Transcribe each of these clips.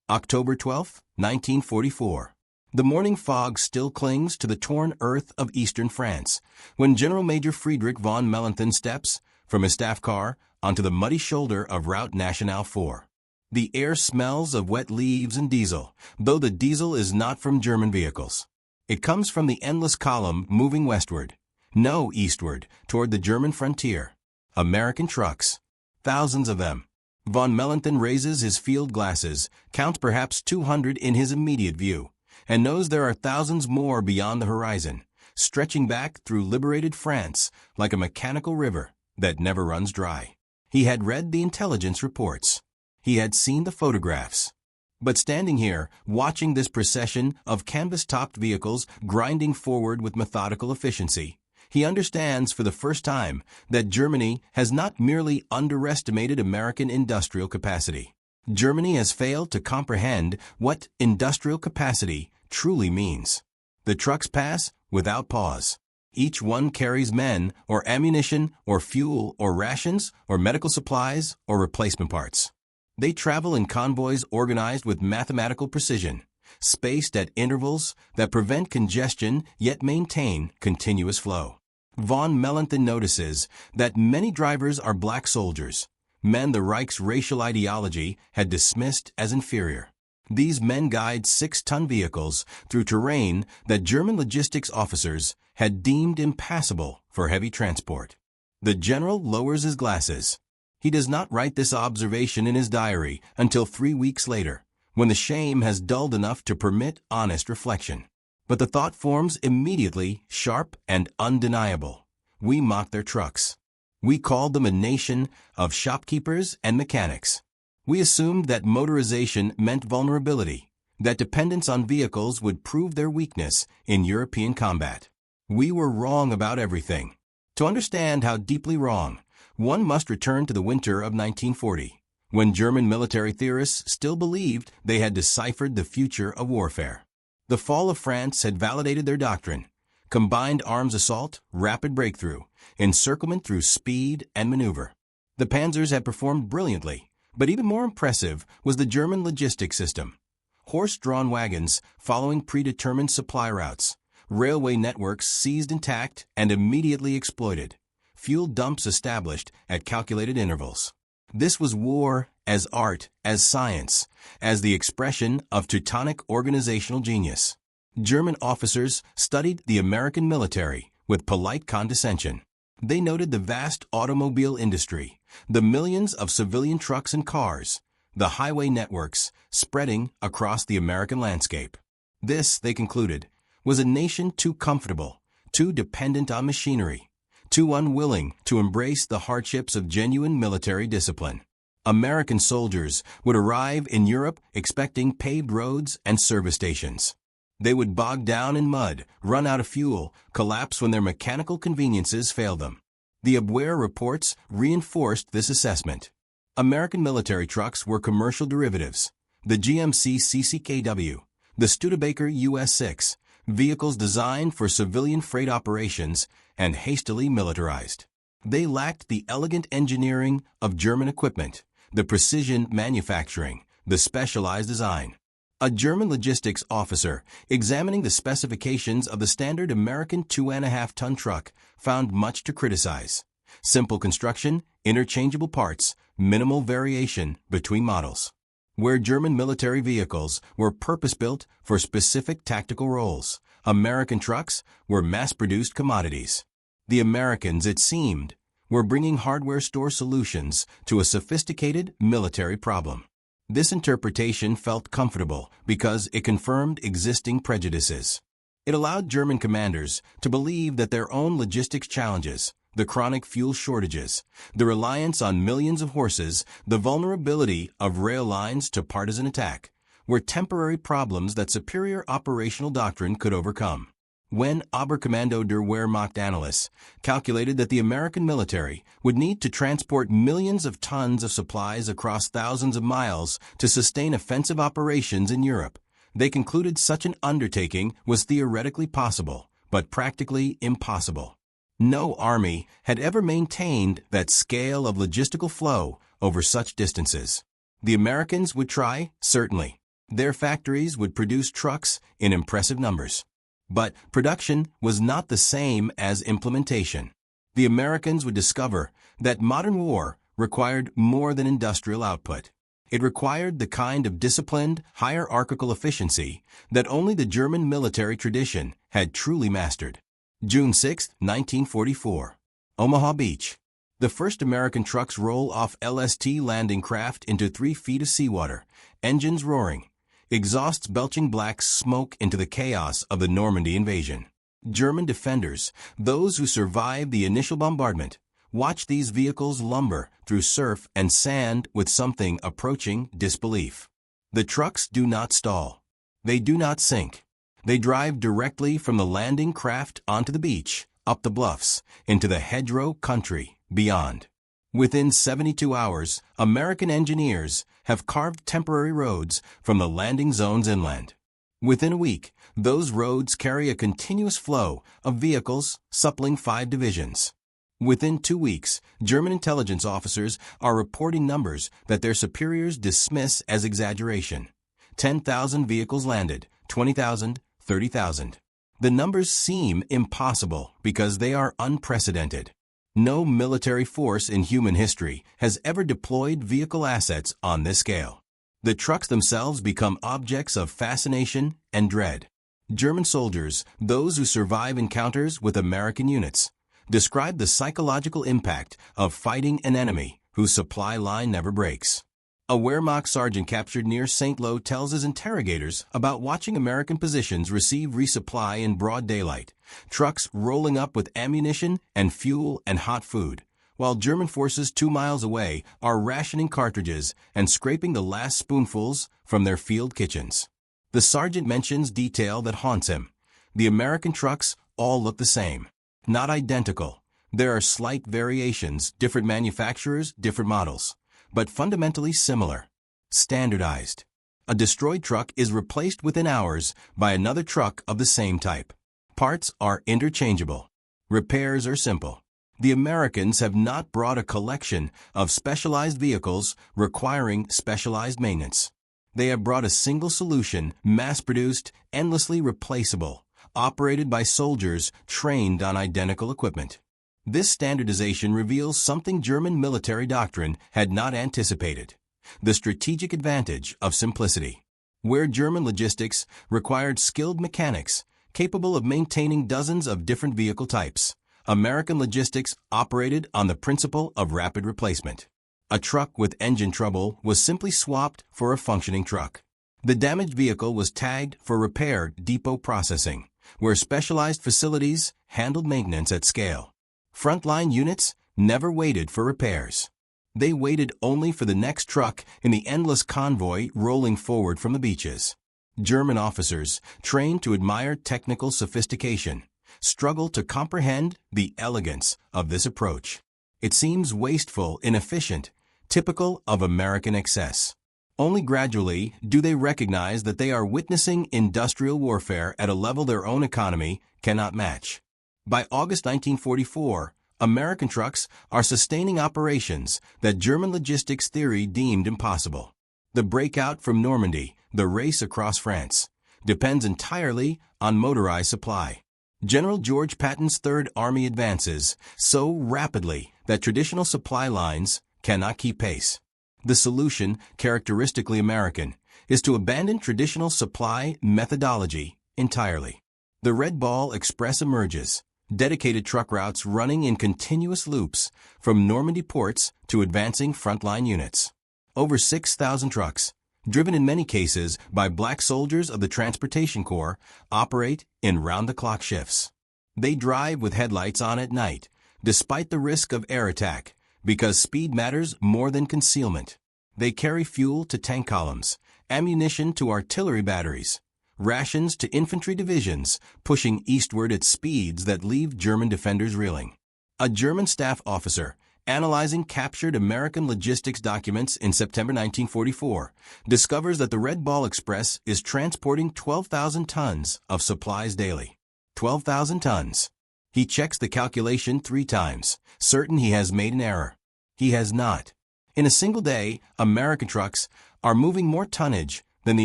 October 12, 1944. The morning fog still clings to the torn earth of eastern France when General Major Friedrich von Mellenthin steps from his staff car onto the muddy shoulder of Route Nationale 4. The air smells of wet leaves and diesel, though the diesel is not from German vehicles. It comes from the endless column moving westward, no eastward, toward the German frontier. American trucks. Thousands of them. Von Mellenthin raises his field glasses, counts perhaps 200 in his immediate view, and knows there are thousands more beyond the horizon, stretching back through liberated France like a mechanical river that never runs dry. He had read the intelligence reports. He had seen the photographs. But standing here, watching this procession of canvas-topped vehicles grinding forward with methodical efficiency, he understands for the first time that Germany has not merely underestimated American industrial capacity. Germany has failed to comprehend what industrial capacity truly means. The trucks pass without pause. Each one carries men or ammunition or fuel or rations or medical supplies or replacement parts. They travel in convoys organized with mathematical precision, spaced at intervals that prevent congestion yet maintain continuous flow. Von Mellenthin notices that many drivers are black soldiers, men the Reich's racial ideology had dismissed as inferior. These men guide 6-ton vehicles through terrain that German logistics officers had deemed impassable for heavy transport. The general lowers his glasses. He does not write this observation in his diary until 3 weeks later, when the shame has dulled enough to permit honest reflection. But the thought forms immediately, sharp and undeniable. We mocked their trucks. We called them a nation of shopkeepers and mechanics. We assumed that motorization meant vulnerability, that dependence on vehicles would prove their weakness in European combat. We were wrong about everything. To understand how deeply wrong, one must return to the winter of 1940, when German military theorists still believed they had deciphered the future of warfare. The fall of France had validated their doctrine: combined arms assault, rapid breakthrough, encirclement through speed and maneuver. The panzers had performed brilliantly, but even more impressive was the German logistics system. Horse-drawn wagons following predetermined supply routes, railway networks seized intact and immediately exploited, fuel dumps established at calculated intervals. This was war as art, as science, as the expression of Teutonic organizational genius. German officers studied the American military with polite condescension. They noted the vast automobile industry, the millions of civilian trucks and cars, the highway networks spreading across the American landscape. This, they concluded, was a nation too comfortable, too dependent on machinery, too unwilling to embrace the hardships of genuine military discipline. American soldiers would arrive in Europe expecting paved roads and service stations. They would bog down in mud, run out of fuel, collapse when their mechanical conveniences failed them. The Abwehr reports reinforced this assessment. American military trucks were commercial derivatives. The GMC CCKW, the Studebaker US-6, vehicles designed for civilian freight operations and hastily militarized. They lacked the elegant engineering of German equipment, the precision manufacturing, the specialized design. A German logistics officer examining the specifications of the standard American 2.5-ton truck found much to criticize. Simple construction, interchangeable parts, minimal variation between models. Where German military vehicles were purpose-built for specific tactical roles, American trucks were mass-produced commodities. The Americans, it seemed, were bringing hardware store solutions to a sophisticated military problem. This interpretation felt comfortable because it confirmed existing prejudices. It allowed German commanders to believe that their own logistics challenges, the chronic fuel shortages, the reliance on millions of horses, the vulnerability of rail lines to partisan attack, were temporary problems that superior operational doctrine could overcome. When Oberkommando der Wehrmacht analysts calculated that the American military would need to transport millions of tons of supplies across thousands of miles to sustain offensive operations in Europe, they concluded such an undertaking was theoretically possible, but practically impossible. No army had ever maintained that scale of logistical flow over such distances. The Americans would try, certainly, Their factories would produce trucks in impressive numbers. But production was not the same as implementation. The Americans would discover that modern war required more than industrial output. It required the kind of disciplined, hierarchical efficiency that only the German military tradition had truly mastered. June 6, 1944. Omaha Beach. The first American trucks roll off LST landing craft into 3 feet of seawater, engines roaring, exhausts belching black smoke into the chaos of the Normandy invasion. German defenders, those who survived the initial bombardment, watch these vehicles lumber through surf and sand with something approaching disbelief. The trucks do not stall. They do not sink. They drive directly from the landing craft onto the beach, up the bluffs, into the hedgerow country beyond. Within 72 hours, American engineers have carved temporary roads from the landing zones inland. Within a week, those roads carry a continuous flow of vehicles suppling 5 divisions. Within 2 weeks, German intelligence officers are reporting numbers that their superiors dismiss as exaggeration. 10,000 vehicles landed, 20,000, 30,000. The numbers seem impossible because they are unprecedented. No military force in human history has ever deployed vehicle assets on this scale. The trucks themselves become objects of fascination and dread. German soldiers, those who survive encounters with American units, describe the psychological impact of fighting an enemy whose supply line never breaks. A Wehrmacht sergeant captured near St. Lo tells his interrogators about watching American positions receive resupply in broad daylight, trucks rolling up with ammunition and fuel and hot food, while German forces 2 miles away are rationing cartridges and scraping the last spoonfuls from their field kitchens. The sergeant mentions detail that haunts him. The American trucks all look the same. Not identical. There are slight variations, different manufacturers, different models, but fundamentally similar. Standardized. A destroyed truck is replaced within hours by another truck of the same type. Parts are interchangeable. Repairs are simple. The Americans have not brought a collection of specialized vehicles requiring specialized maintenance. They have brought a single solution, mass-produced, endlessly replaceable, operated by soldiers trained on identical equipment. This standardization reveals something German military doctrine had not anticipated: the strategic advantage of simplicity. Where German logistics required skilled mechanics capable of maintaining dozens of different vehicle types, American logistics operated on the principle of rapid replacement. A truck with engine trouble was simply swapped for a functioning truck. The damaged vehicle was tagged for repair depot processing, where specialized facilities handled maintenance at scale. Frontline units never waited for repairs. They waited only for the next truck in the endless convoy rolling forward from the beaches. German officers, trained to admire technical sophistication, struggle to comprehend the elegance of this approach. It seems wasteful, inefficient, typical of American excess. Only gradually do they recognize that they are witnessing industrial warfare at a level their own economy cannot match. By August 1944, American trucks are sustaining operations that German logistics theory deemed impossible. The breakout from Normandy, the race across France, depends entirely on motorized supply. General George Patton's Third Army advances so rapidly that traditional supply lines cannot keep pace. The solution, characteristically American, is to abandon traditional supply methodology entirely. The Red Ball Express emerges, dedicated truck routes running in continuous loops from Normandy ports to advancing frontline units. Over 6,000 trucks, driven in many cases by black soldiers of the Transportation Corps, operate in round-the-clock shifts. They drive with headlights on at night, despite the risk of air attack, because speed matters more than concealment. They carry fuel to tank columns, ammunition to artillery batteries, rations to infantry divisions, pushing eastward at speeds that leave German defenders reeling. A German staff officer, analyzing captured American logistics documents in September 1944, discovers that the Red Ball Express is transporting 12,000 tons of supplies daily. 12,000 tons. He checks the calculation 3 times, certain he has made an error. He has not. In a single day, American trucks are moving more tonnage than the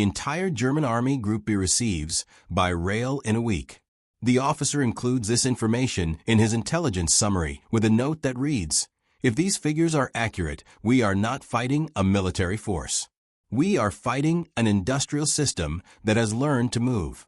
entire German Army Group B receives by rail in a week. The officer includes this information in his intelligence summary with a note that reads, "If these figures are accurate, we are not fighting a military force. We are fighting an industrial system that has learned to move."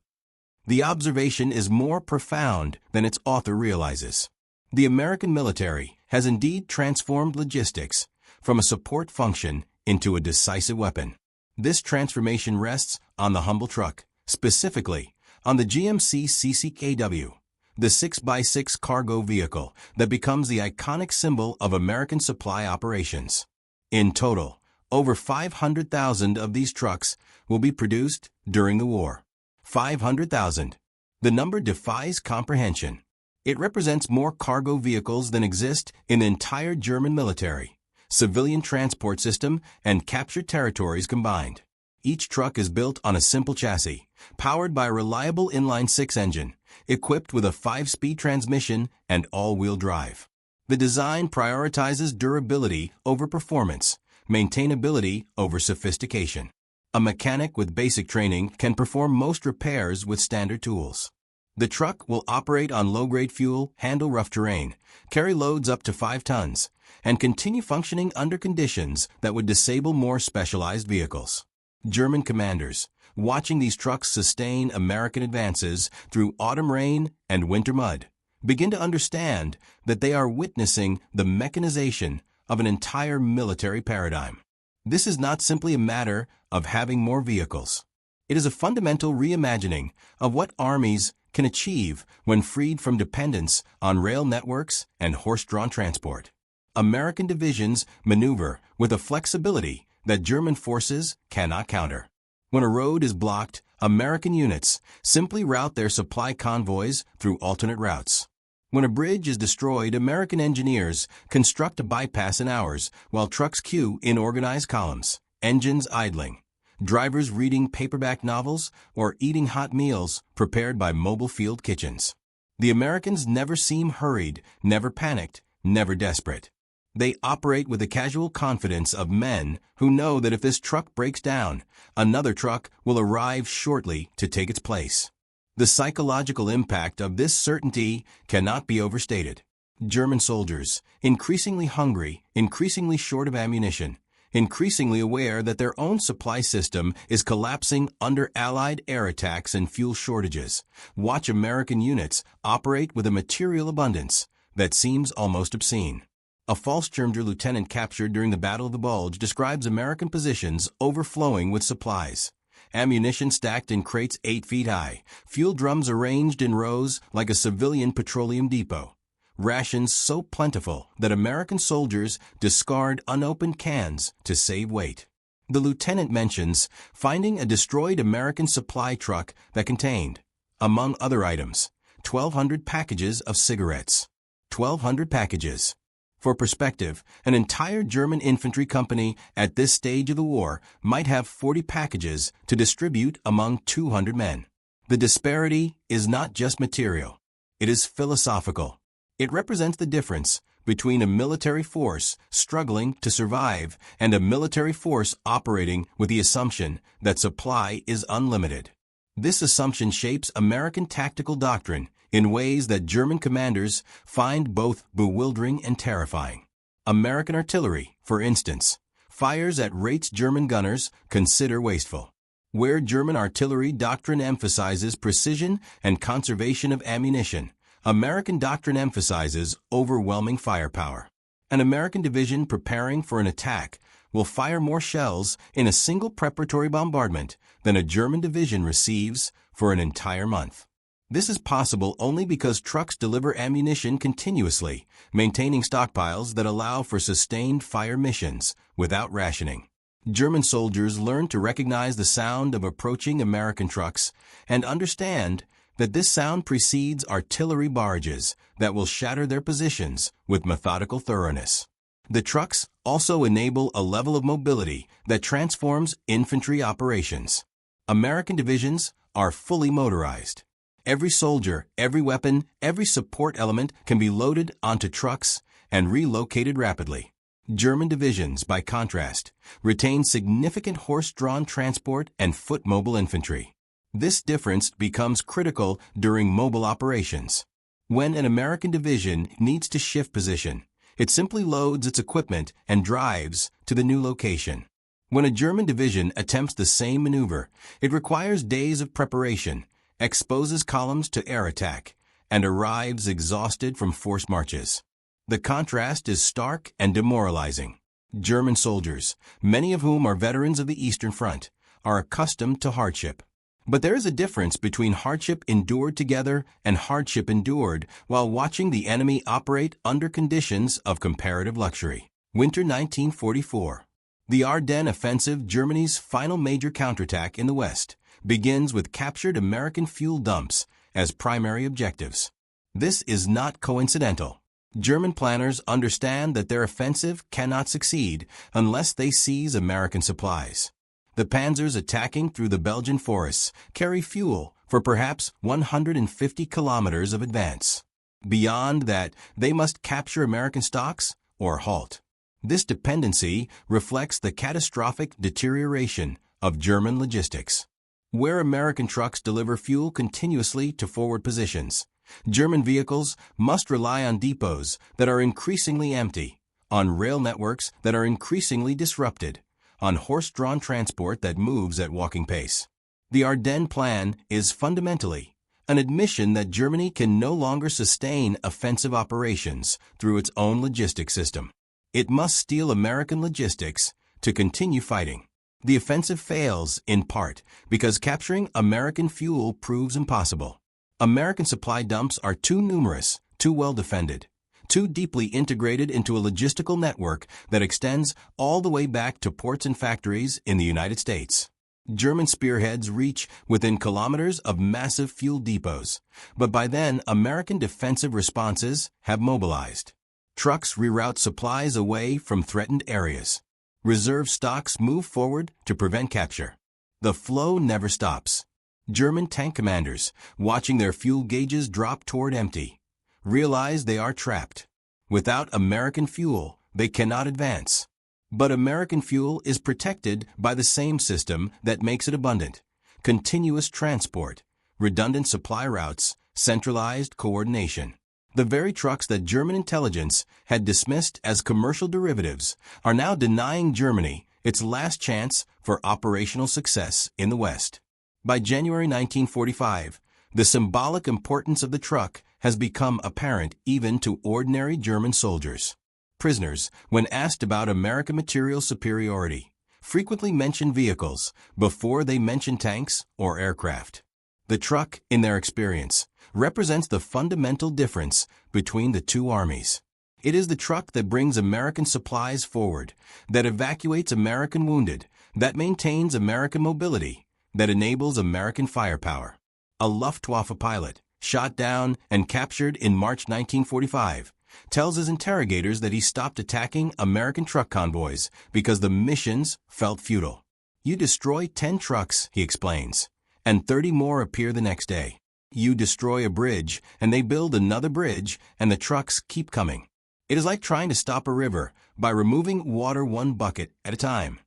The observation is more profound than its author realizes. The American military has indeed transformed logistics from a support function into a decisive weapon. This transformation rests on the humble truck, specifically on the GMC CCKW, the 6x6 cargo vehicle that becomes the iconic symbol of American supply operations. In total, over 500,000 of these trucks will be produced during the war. 500,000. The number defies comprehension. It represents more cargo vehicles than exist in the entire German military, civilian transport system, and captured territories combined. Each truck is built on a simple chassis, powered by a reliable inline-six engine, equipped with a 5-speed transmission and all-wheel drive. The design prioritizes durability over performance, maintainability over sophistication. A mechanic with basic training can perform most repairs with standard tools. The truck will operate on low-grade fuel, handle rough terrain, carry loads up to 5 tons, and continue functioning under conditions that would disable more specialized vehicles. German commanders, watching these trucks sustain American advances through autumn rain and winter mud, begin to understand that they are witnessing the mechanization of an entire military paradigm. This is not simply a matter of having more vehicles. It is a fundamental reimagining of what armies can achieve when freed from dependence on rail networks and horse-drawn transport. American divisions maneuver with a flexibility that German forces cannot counter. When a road is blocked, American units simply route their supply convoys through alternate routes. When a bridge is destroyed, American engineers construct a bypass in hours while trucks queue in organized columns, engines idling, drivers reading paperback novels or eating hot meals prepared by mobile field kitchens. The Americans never seem hurried, never panicked, never desperate. They operate with the casual confidence of men who know that if this truck breaks down, another truck will arrive shortly to take its place. The psychological impact of this certainty cannot be overstated. German soldiers, increasingly hungry, increasingly short of ammunition, increasingly aware that their own supply system is collapsing under Allied air attacks and fuel shortages, watch American units operate with a material abundance that seems almost obscene. A Fallschirmjäger lieutenant captured during the Battle of the Bulge describes American positions overflowing with supplies. Ammunition stacked in crates 8 feet high, fuel drums arranged in rows like a civilian petroleum depot, rations so plentiful that American soldiers discard unopened cans to save weight. The lieutenant mentions finding a destroyed American supply truck that contained, among other items, 1,200 packages of cigarettes. 1,200 packages. For perspective, an entire German infantry company at this stage of the war might have 40 packages to distribute among 200 men. The disparity is not just material. It is philosophical. It represents the difference between a military force struggling to survive and a military force operating with the assumption that supply is unlimited. This assumption shapes American tactical doctrine in ways that German commanders find both bewildering and terrifying. American artillery, for instance, fires at rates German gunners consider wasteful. Where German artillery doctrine emphasizes precision and conservation of ammunition, American doctrine emphasizes overwhelming firepower. An American division preparing for an attack will fire more shells in a single preparatory bombardment than a German division receives for an entire month. This is possible only because trucks deliver ammunition continuously, maintaining stockpiles that allow for sustained fire missions without rationing. German soldiers learn to recognize the sound of approaching American trucks and understand that this sound precedes artillery barrages that will shatter their positions with methodical thoroughness. The trucks also enable a level of mobility that transforms infantry operations. American divisions are fully motorized. Every soldier, every weapon, every support element can be loaded onto trucks and relocated rapidly. German divisions, by contrast, retained significant horse-drawn transport and foot-mobile infantry. This difference becomes critical during mobile operations. When an American division needs to shift position, it simply loads its equipment and drives to the new location. When a German division attempts the same maneuver, it requires days of preparation, exposes columns to air attack, and arrives exhausted from forced marches. The contrast is stark and demoralizing. German soldiers, many of whom are veterans of the Eastern Front, are accustomed to hardship. But there is a difference between hardship endured together and hardship endured while watching the enemy operate under conditions of comparative luxury. Winter 1944. The Ardennes Offensive, Germany's final major counterattack in the West, begins with captured American fuel dumps as primary objectives. This is not coincidental. German planners understand that their offensive cannot succeed unless they seize American supplies. The panzers attacking through the Belgian forests carry fuel for perhaps 150 kilometers of advance. Beyond that, they must capture American stocks or halt. This dependency reflects the catastrophic deterioration of German logistics. Where American trucks deliver fuel continuously to forward positions, German vehicles must rely on depots that are increasingly empty, on rail networks that are increasingly disrupted, on horse-drawn transport that moves at walking pace. The Ardennes Plan is fundamentally an admission that Germany can no longer sustain offensive operations through its own logistics system. It must steal American logistics to continue fighting. The offensive fails in part because capturing American fuel proves impossible. American supply dumps are too numerous, too well defended, too deeply integrated into a logistical network that extends all the way back to ports and factories in the United States. German spearheads reach within kilometers of massive fuel depots, but by then American defensive responses have mobilized. Trucks reroute supplies away from threatened areas. Reserve stocks move forward to prevent capture. The flow never stops. German tank commanders, watching their fuel gauges drop toward empty, realize they are trapped. Without American fuel, they cannot advance. But American fuel is protected by the same system that makes it abundant: continuous transport, redundant supply routes, centralized coordination. The very trucks that German intelligence had dismissed as commercial derivatives are now denying Germany its last chance for operational success in the West. By January 1945, the symbolic importance of the truck has become apparent even to ordinary German soldiers. Prisoners, when asked about American material superiority, frequently mention vehicles before they mention tanks or aircraft. The truck, in their experience, represents the fundamental difference between the two armies. It is the truck that brings American supplies forward, that evacuates American wounded, that maintains American mobility, that enables American firepower. A Luftwaffe pilot, shot down and captured in March 1945, tells his interrogators that he stopped attacking American truck convoys because the missions felt futile. You destroy 10 trucks, he explains, and 30 more appear the next day. You destroy a bridge, and they build another bridge, and the trucks keep coming. It is like trying to stop a river by removing water one bucket at a time.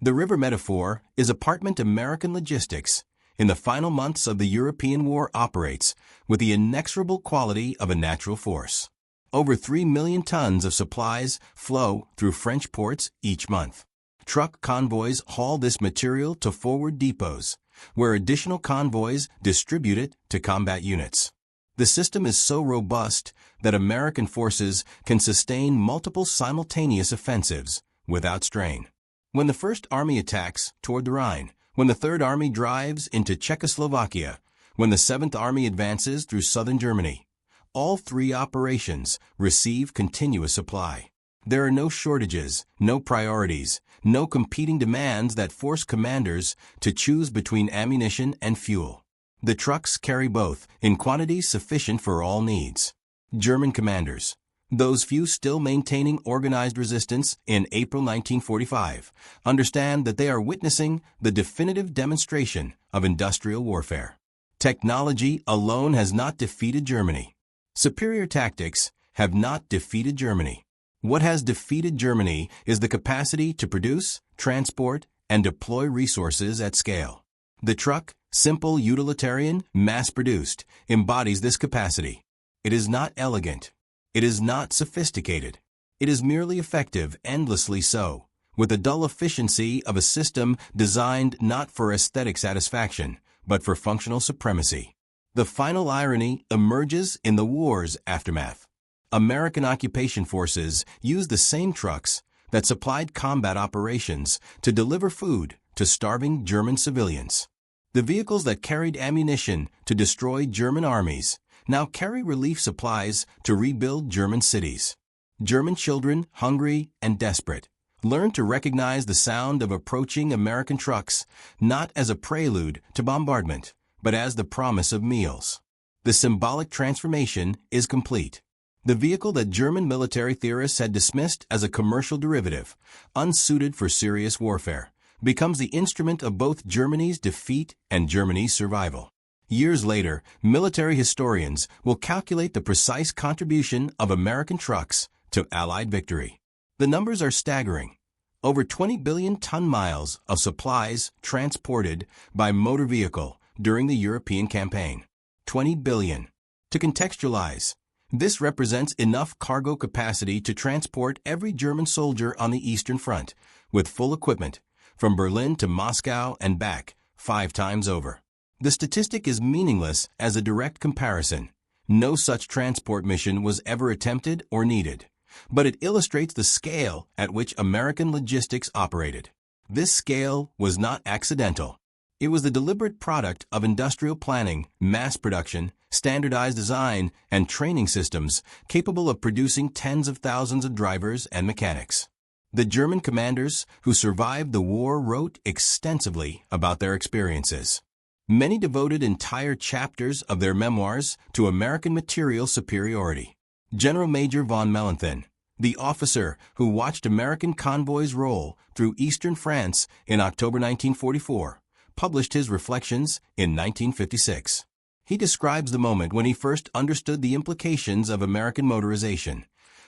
The river metaphor is apartment American logistics in the final months of the European war operates with the inexorable quality of a natural force. Over 3 million tons of supplies flow through French ports each month. Truck convoys haul this material to forward depots, where additional convoys distribute it to combat units. The system is so robust that American forces can sustain multiple simultaneous offensives without strain. When the First Army attacks toward the Rhine, when the Third Army drives into Czechoslovakia, when the Seventh Army advances through southern Germany, all three operations receive continuous supply. There are no shortages, no priorities, no competing demands that force commanders to choose between ammunition and fuel. The trucks carry both in quantities sufficient for all needs. German commanders, those few still maintaining organized resistance in April 1945, understand that they are witnessing the definitive demonstration of industrial warfare. Technology alone has not defeated Germany. Superior tactics have not defeated Germany. What has defeated Germany is the capacity to produce, transport, and deploy resources at scale. The truck, simple, utilitarian, mass-produced, embodies this capacity. It is not elegant. It is not sophisticated. It is merely effective, endlessly so, with the dull efficiency of a system designed not for aesthetic satisfaction, but for functional supremacy. The final irony emerges in the war's aftermath. American occupation forces used the same trucks that supplied combat operations to deliver food to starving German civilians. The vehicles that carried ammunition to destroy German armies now carry relief supplies to rebuild German cities. German children, hungry and desperate, learn to recognize the sound of approaching American trucks not as a prelude to bombardment, but as the promise of meals. The symbolic transformation is complete. The vehicle that German military theorists had dismissed as a commercial derivative, unsuited for serious warfare, becomes the instrument of both Germany's defeat and Germany's survival. Years later, military historians will calculate the precise contribution of American trucks to Allied victory. The numbers are staggering. Over 20 billion ton-miles of supplies transported by motor vehicle during the European campaign. 20 billion. To contextualize, this represents enough cargo capacity to transport every German soldier on the Eastern Front, with full equipment, from Berlin to Moscow and back, 5 times over. The statistic is meaningless as a direct comparison. No such transport mission was ever attempted or needed, but it illustrates the scale at which American logistics operated. This scale was not accidental. It was the deliberate product of industrial planning, mass production, standardized design, and training systems capable of producing tens of thousands of drivers and mechanics. The German commanders who survived the war wrote extensively about their experiences. Many devoted entire chapters of their memoirs to American material superiority. General Major von Mellenthin, the officer who watched American convoys roll through eastern France in October 1944, published his reflections in 1956. He describes the moment when he first understood the implications of American motorization.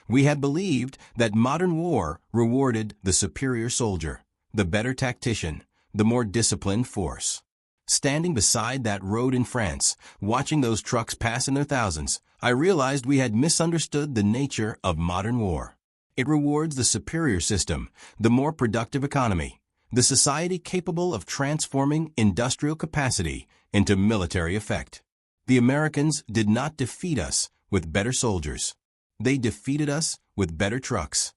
We had believed that modern war rewarded the superior soldier, the better tactician, the more disciplined force. Standing beside that road in France, watching those trucks pass in their thousands, I realized we had misunderstood the nature of modern war. It rewards the superior system, the more productive economy, the society capable of transforming industrial capacity into military effect. The Americans did not defeat us with better soldiers. They defeated us with better trucks.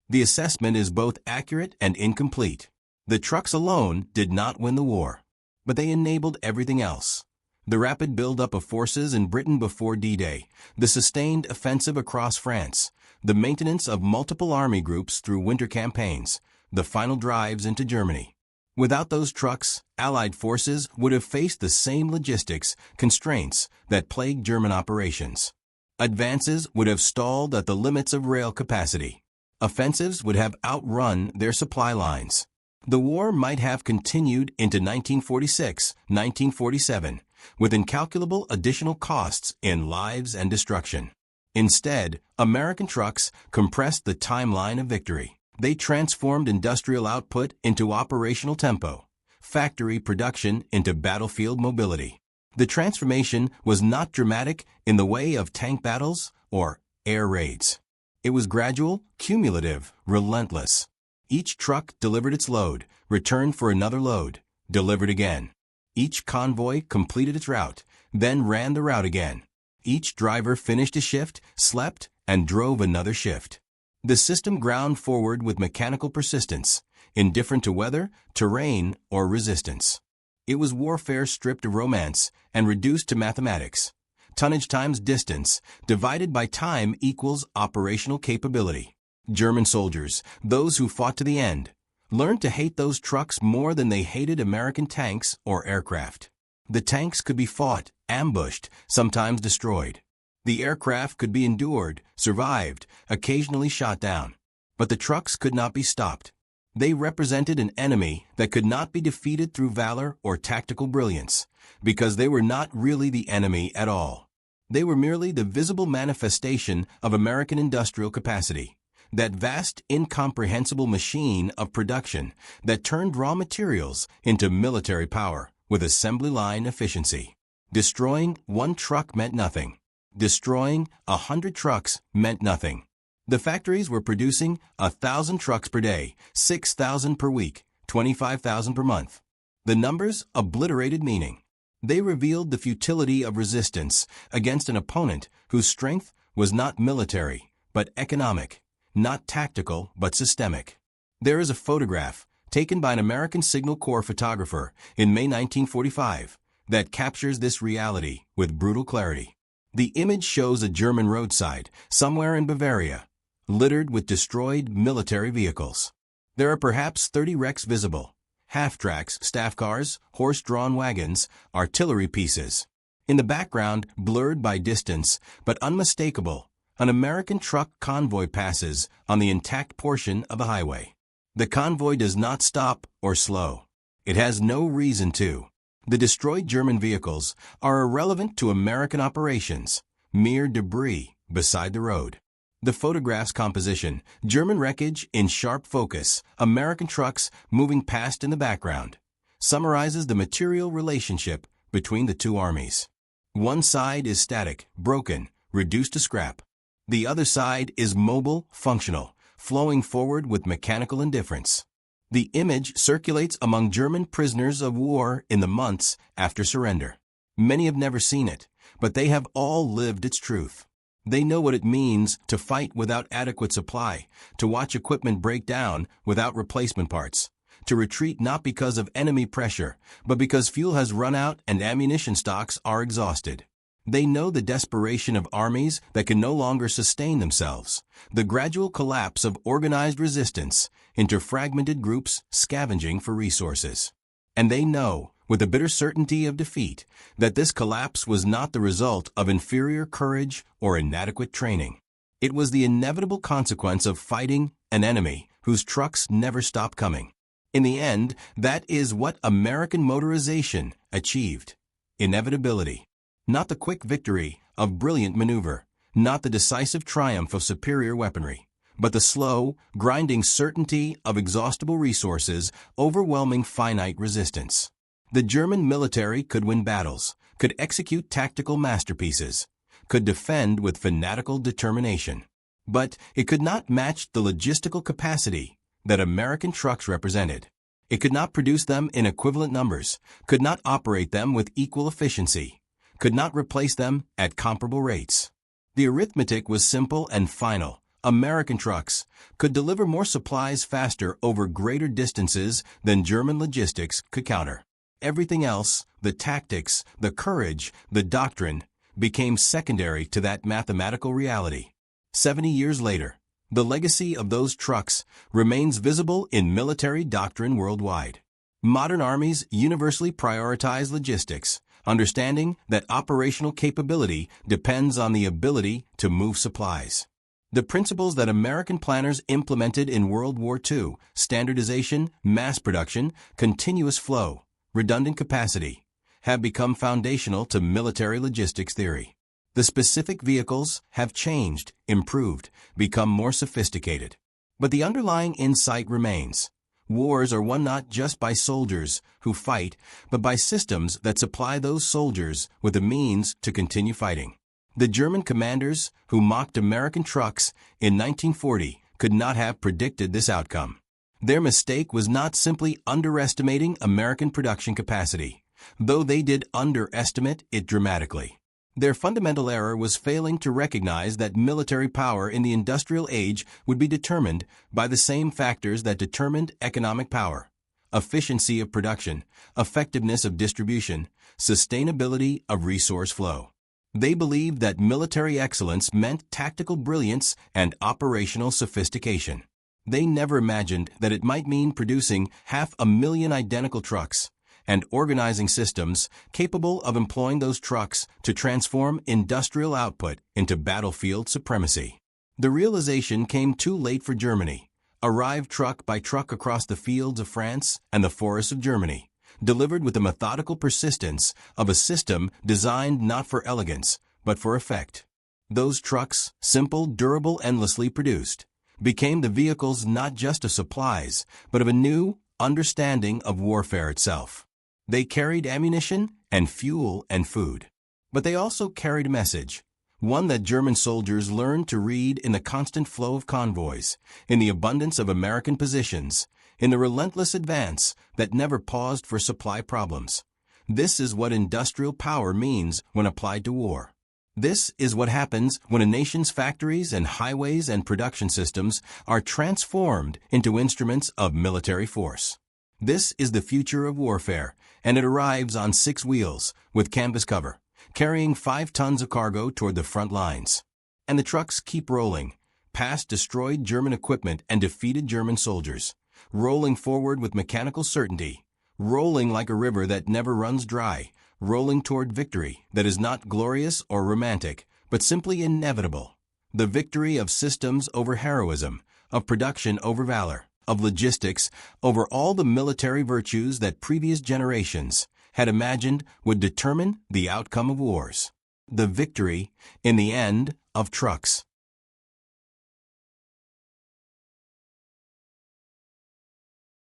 The assessment is both accurate and incomplete. The trucks alone did not win the war, but they enabled everything else. The rapid buildup of forces in Britain before D-Day, the sustained offensive across France, the maintenance of multiple army groups through winter campaigns, the final drives into Germany. Without those trucks, Allied forces would have faced the same logistics constraints that plagued German operations. Advances would have stalled at the limits of rail capacity. Offensives would have outrun their supply lines. The war might have continued into 1946, 1947, with incalculable additional costs in lives and destruction. Instead, American trucks compressed the timeline of victory. They transformed industrial output into operational tempo, factory production into battlefield mobility. The transformation was not dramatic in the way of tank battles or air raids. It was gradual, cumulative, relentless. Each truck delivered its load, returned for another load, delivered again. Each convoy completed its route, then ran the route again. Each driver finished a shift, slept, and drove another shift. The system ground forward with mechanical persistence, indifferent to weather, terrain, or resistance. It was warfare stripped of romance and reduced to mathematics. Tonnage times distance, divided by time equals operational capability. German soldiers, those who fought to the end, learned to hate those trucks more than they hated American tanks or aircraft. The tanks could be fought, ambushed, sometimes destroyed. The aircraft could be endured, survived, occasionally shot down. But the trucks could not be stopped. They represented an enemy that could not be defeated through valor or tactical brilliance, because they were not really the enemy at all. They were merely the visible manifestation of American industrial capacity, that vast, incomprehensible machine of production that turned raw materials into military power with assembly line efficiency. Destroying one truck meant nothing. Destroying 100 trucks meant nothing. The factories were producing 1,000 trucks per day, 6,000 per week, 25,000 per month. The numbers obliterated meaning. They revealed the futility of resistance against an opponent whose strength was not military, but economic, not tactical, but systemic. There is a photograph taken by an American Signal Corps photographer in May 1945 that captures this reality with brutal clarity. The image shows a German roadside somewhere in Bavaria, littered with destroyed military vehicles. There are perhaps 30 wrecks visible: half-tracks, staff cars, horse-drawn wagons, artillery pieces. In the background, blurred by distance, but unmistakable, an American truck convoy passes on the intact portion of the highway. The convoy does not stop or slow. It has no reason to. The destroyed German vehicles are irrelevant to American operations, mere debris beside the road. The photograph's composition, German wreckage in sharp focus, American trucks moving past in the background, summarizes the material relationship between the two armies. One side is static, broken, reduced to scrap. The other side is mobile, functional, flowing forward with mechanical indifference. The image circulates among German prisoners of war in the months after surrender. Many have never seen it, but they have all lived its truth. They know what it means to fight without adequate supply, to watch equipment break down without replacement parts, to retreat not because of enemy pressure, but because fuel has run out and ammunition stocks are exhausted. They know the desperation of armies that can no longer sustain themselves, the gradual collapse of organized resistance into fragmented groups scavenging for resources. And they know, with the bitter certainty of defeat, that this collapse was not the result of inferior courage or inadequate training. It was the inevitable consequence of fighting an enemy whose trucks never stopped coming. In the end, that is what American motorization achieved: inevitability. Not the quick victory of brilliant maneuver, not the decisive triumph of superior weaponry, but the slow, grinding certainty of exhaustible resources overwhelming finite resistance. The German military could win battles, could execute tactical masterpieces, could defend with fanatical determination. But it could not match the logistical capacity that American trucks represented. It could not produce them in equivalent numbers, could not operate them with equal efficiency, could not replace them at comparable rates. The arithmetic was simple and final. American trucks could deliver more supplies faster over greater distances than German logistics could counter. Everything else, the tactics, the courage, the doctrine, became secondary to that mathematical reality. 70 years later, the legacy of those trucks remains visible in military doctrine worldwide. Modern armies universally prioritize logistics, understanding that operational capability depends on the ability to move supplies. The principles that American planners implemented in World War II, standardization, mass production, continuous flow, redundant capacity, have become foundational to military logistics theory. The specific vehicles have changed, improved, become more sophisticated. But the underlying insight remains. Wars are won not just by soldiers who fight, but by systems that supply those soldiers with the means to continue fighting. The German commanders who mocked American trucks in 1940 could not have predicted this outcome. Their mistake was not simply underestimating American production capacity, though they did underestimate it dramatically. Their fundamental error was failing to recognize that military power in the industrial age would be determined by the same factors that determined economic power: efficiency of production, effectiveness of distribution, sustainability of resource flow. They believed that military excellence meant tactical brilliance and operational sophistication. They never imagined that it might mean producing 500,000 identical trucks and organizing systems capable of employing those trucks to transform industrial output into battlefield supremacy. The realization came too late for Germany, arrived truck by truck across the fields of France and the forests of Germany, delivered with the methodical persistence of a system designed not for elegance, but for effect. Those trucks, simple, durable, endlessly produced, became the vehicles not just of supplies, but of a new understanding of warfare itself. They carried ammunition and fuel and food. But they also carried a message, one that German soldiers learned to read in the constant flow of convoys, in the abundance of American positions, in the relentless advance that never paused for supply problems. This is what industrial power means when applied to war. This is what happens when a nation's factories and highways and production systems are transformed into instruments of military force. This is the future of warfare, and it arrives on 6 wheels with canvas cover, carrying 5 tons of cargo toward the front lines. And the trucks keep rolling, past destroyed German equipment and defeated German soldiers, rolling forward with mechanical certainty, rolling like a river that never runs dry, rolling toward victory that is not glorious or romantic, but simply inevitable. The victory of systems over heroism, of production over valor, of logistics over all the military virtues that previous generations had imagined would determine the outcome of wars. The victory, in the end, of trucks.